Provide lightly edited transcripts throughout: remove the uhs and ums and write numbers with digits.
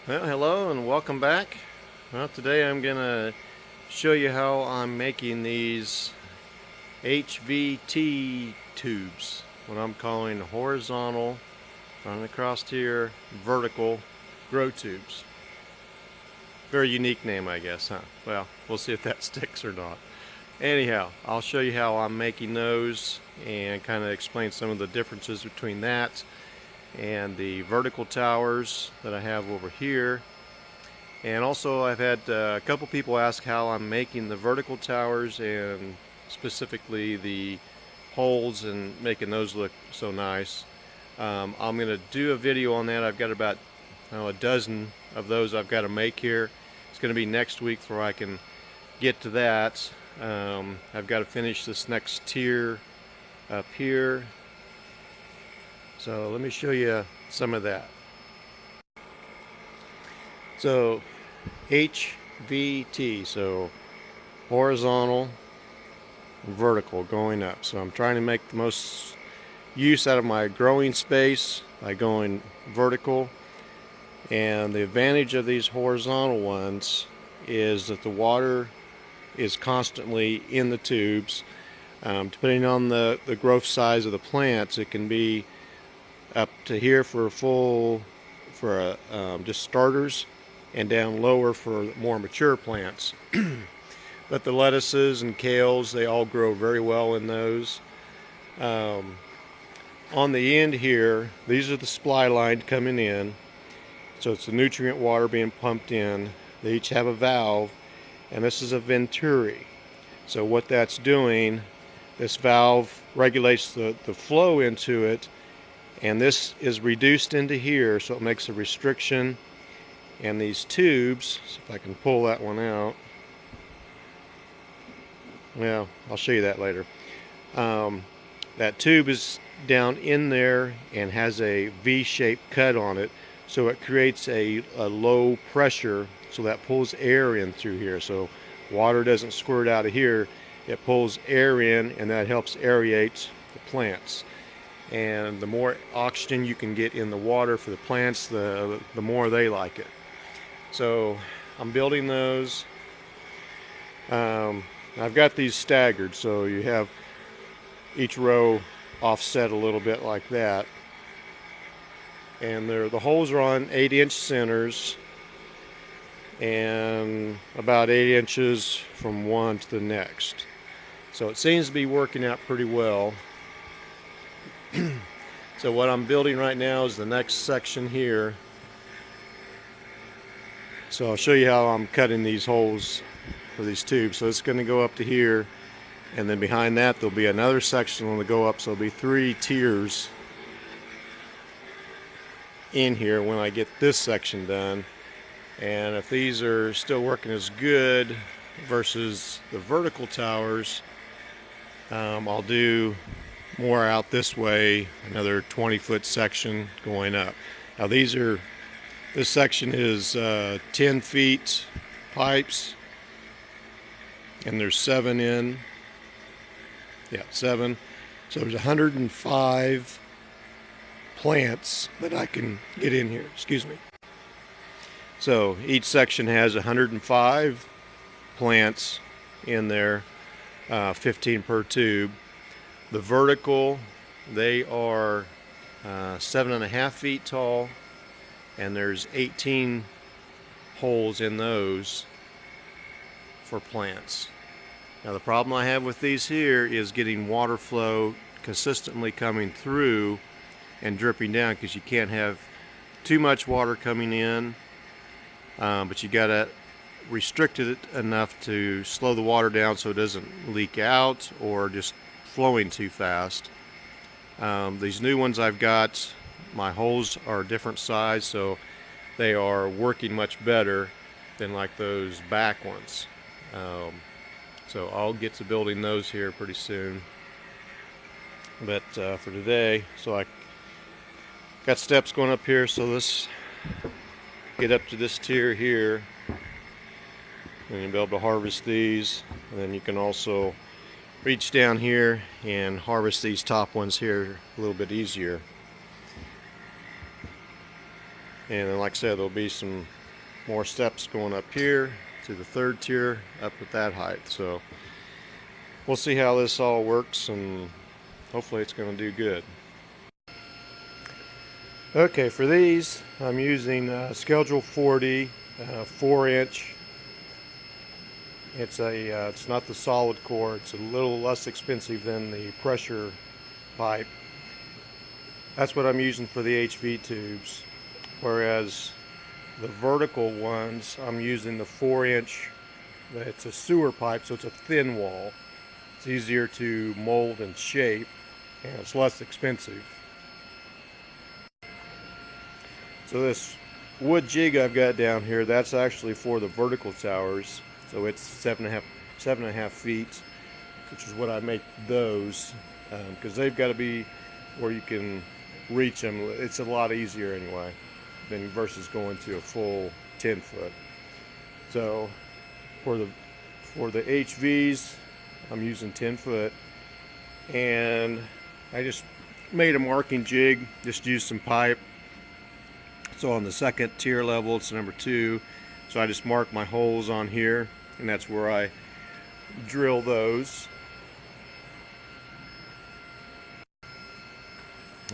Well, hello and welcome back. Well, today I'm gonna show you how I'm making these HVT tubes, what I'm calling horizontal, run across here, vertical grow tubes. Very unique name, I guess, huh? Well, we'll see if that sticks or not. Anyhow, I'll show you how I'm making those and kind of explain some of the differences between that and the vertical towers that I have over here. And also I've had a couple people ask how I'm making the vertical towers and specifically the holes and making those look so nice. I'm going to do a video on that. I've got about a dozen of those I've got to make here. It's going to be next week before I can get to that. I've got to finish this next tier up here. So let me show you some of that. So HVT, so horizontal, vertical, going up. So I'm trying to make the most use out of my growing space by going vertical. And the advantage of these horizontal ones is that the water is constantly in the tubes. Depending on the growth size of the plants, it can be up to here for just starters, and down lower for more mature plants. But the lettuces and kales, they all grow very well in those. On the end here, these are the supply line coming in. So it's the nutrient water being pumped in. They each have a valve, and this is a venturi. So what that's doing, this valve regulates the flow into it, and this is reduced into here, so it makes a restriction. And these tubes, if I can pull that one out, well, I'll show you that later. That tube is down in there and has a V-shaped cut on it, so it creates a low pressure, so that pulls air in through here. So water doesn't squirt out of here, it pulls air in, and that helps aerate the plants. And the more oxygen you can get in the water for the plants, the more they like it. So I'm building those. I've got these staggered, so you have each row offset a little bit like that. And the holes are on 8-inch centers and about 8 inches from one to the next. So it seems to be working out pretty well. So what I'm building right now is the next section here. So I'll show you how I'm cutting these holes for these tubes. So it's going to go up to here, and then behind that there'll be another section that will go up, so there'll be 3 tiers in here when I get this section done. And if these are still working as good versus the vertical towers, I'll do more out this way, another 20-foot section going up. Now this section is 10 feet pipes, and there's 7 in. Yeah, 7. So there's 105 plants that I can get in here. Excuse me. So each section has 105 plants in there, 15 per tube. The vertical, they are 7.5 feet tall, and there's 18 holes in those for plants. Now the problem I have with these here is getting water flow consistently coming through and dripping down, because you can't have too much water coming in, but you gotta restrict it enough to slow the water down so it doesn't leak out or just flowing too fast. These new ones I've got, my holes are a different size, so they are working much better than like those back ones. So I'll get to building those here pretty soon. But for today, so I got steps going up here, so let's get up to this tier here, and you'll be able to harvest these. And then you can also reach down here and harvest these top ones here a little bit easier. And then, like I said, there'll be some more steps going up here to the third tier up at that height. So we'll see how this all works, and hopefully it's going to do good. Okay, for these I'm using Schedule 40 4-inch. It's not the solid core. It's a little less expensive than the pressure pipe. That's what I'm using for the HV tubes. Whereas the vertical ones, I'm using the 4-inch. It's a sewer pipe, so it's a thin wall. It's easier to mold and shape, and it's less expensive. So this wood jig I've got down here, that's actually for the vertical towers. So it's 7.5 feet, which is what I make those, because they've got to be where you can reach them. It's a lot easier anyway than versus going to a full 10 foot. So for the HVs, I'm using 10 foot, and I just made a marking jig, just used some pipe. So on the second tier level, it's number 2. So I just mark my holes on here, and that's where I drill those.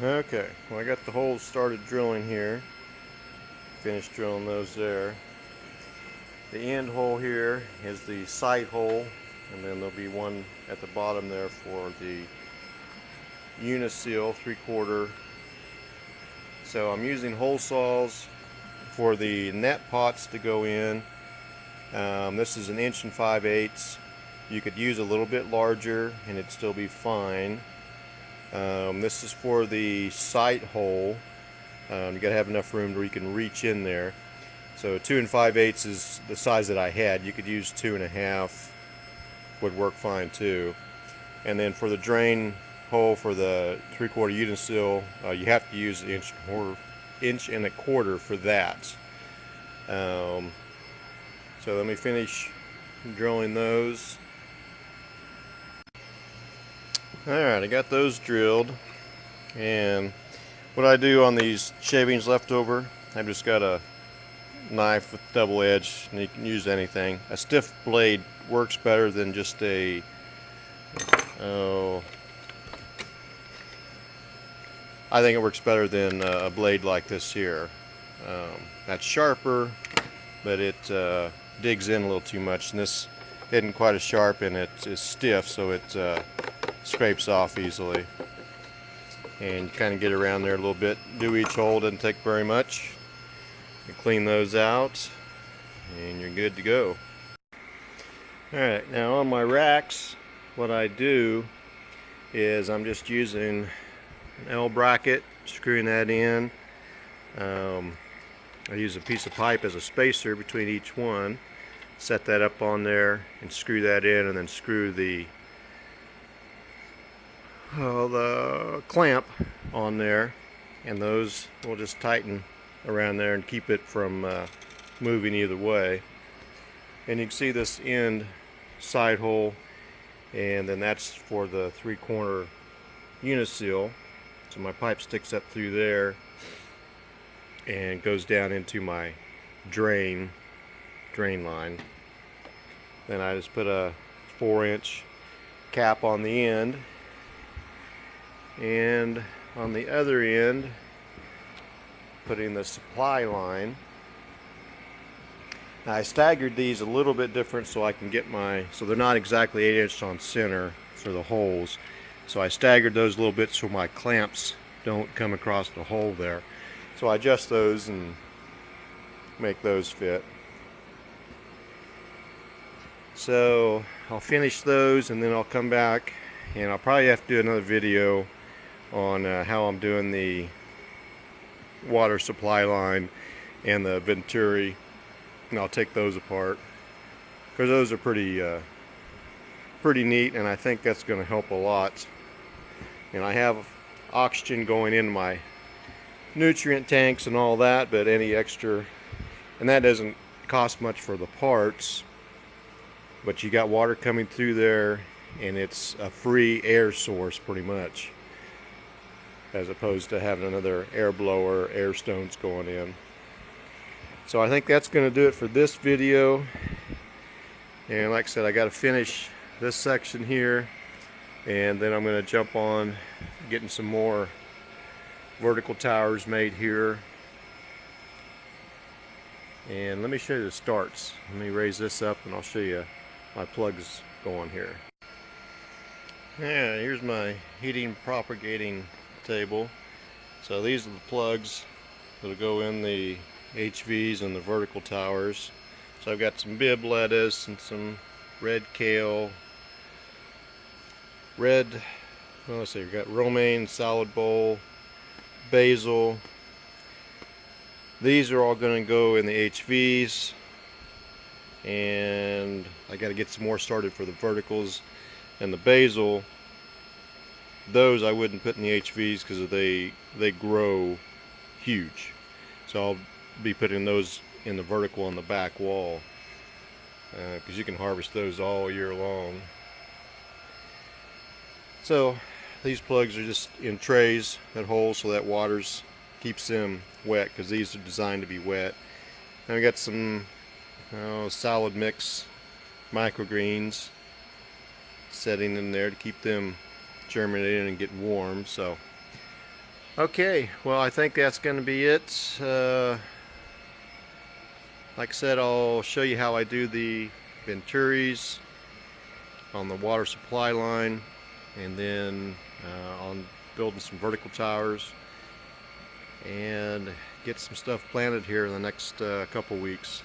Okay, well, I got the holes started drilling here. Finished drilling those there. The end hole here is the sight hole, and then there'll be one at the bottom there for the Uniseal 3/4. So I'm using hole saws for the net pots to go in. This is 1 5/8 inches. You could use a little bit larger and it'd still be fine. This is for the sight hole. You gotta have enough room where you can reach in there. So 2 5/8 is the size that I had. You could use 2.5, would work fine too. And then for the drain hole for the 3/4 Uniseal, you have to use 1.25 inches for that. So let me finish drilling those. Alright, I got those drilled, and what I do on these shavings left over, I've just got a knife with double edge, and you can use anything. A stiff blade works better than just a I think it works better than a blade like this here. That's sharper, but it digs in a little too much, and this isn't quite as sharp, and it is stiff, so it scrapes off easily. And kind of get around there a little bit. Do each hole, doesn't take very much. You clean those out, and you're good to go. Alright, now on my racks, what I do is I'm just using an L bracket, screwing that in. I use a piece of pipe as a spacer between each one. Set that up on there and screw that in, and then screw the clamp on there, and those will just tighten around there and keep it from moving either way. And you can see this end side hole, and then that's for the 3/4 Uniseal. So my pipe sticks up through there and goes down into my drain line. Then I just put a 4-inch cap on the end, and on the other end putting the supply line. Now I staggered these a little bit different so I can get so they're not exactly 8-inch on center for the holes. So I staggered those a little bit so my clamps don't come across the hole there. So I adjust those and make those fit. So I'll finish those, and then I'll come back, and I'll probably have to do another video on how I'm doing the water supply line and the Venturi, and I'll take those apart, because those are pretty neat, and I think that's going to help a lot. And I have oxygen going into my nutrient tanks and all that, but any extra, and that doesn't cost much for the parts, but you got water coming through there, and it's a free air source pretty much, as opposed to having another air blower, air stones going in. So I think that's going to do it for this video. And like I said, I got to finish this section here, and then I'm going to jump on getting some more vertical towers made here. And let me show you the starts. Let me raise this up and I'll show you my plugs going here. Yeah, here's my heating propagating table. So these are the plugs that'll go in the HVs and the vertical towers. So I've got some Bibb lettuce and some red kale, let's see, we've got romaine, salad bowl, basil. These are all going to go in the HVs, and I got to get some more started for the verticals. And the basil, those I wouldn't put in the HVs because they grow huge. So I'll be putting those in the vertical on the back wall, because you can harvest those all year long. So these plugs are just in trays that hold so that waters keeps them wet, because these are designed to be wet. And we got some salad mix microgreens setting in there to keep them germinating and getting warm. So okay, well, I think that's going to be it. Like I said, I'll show you how I do the venturis on the water supply line, and then on building some vertical towers, and get some stuff planted here in the next couple weeks.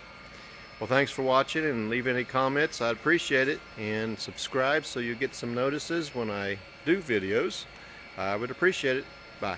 Well, thanks for watching, and leave any comments. I'd appreciate it, and subscribe so you get some notices when I do videos. I would appreciate it. Bye.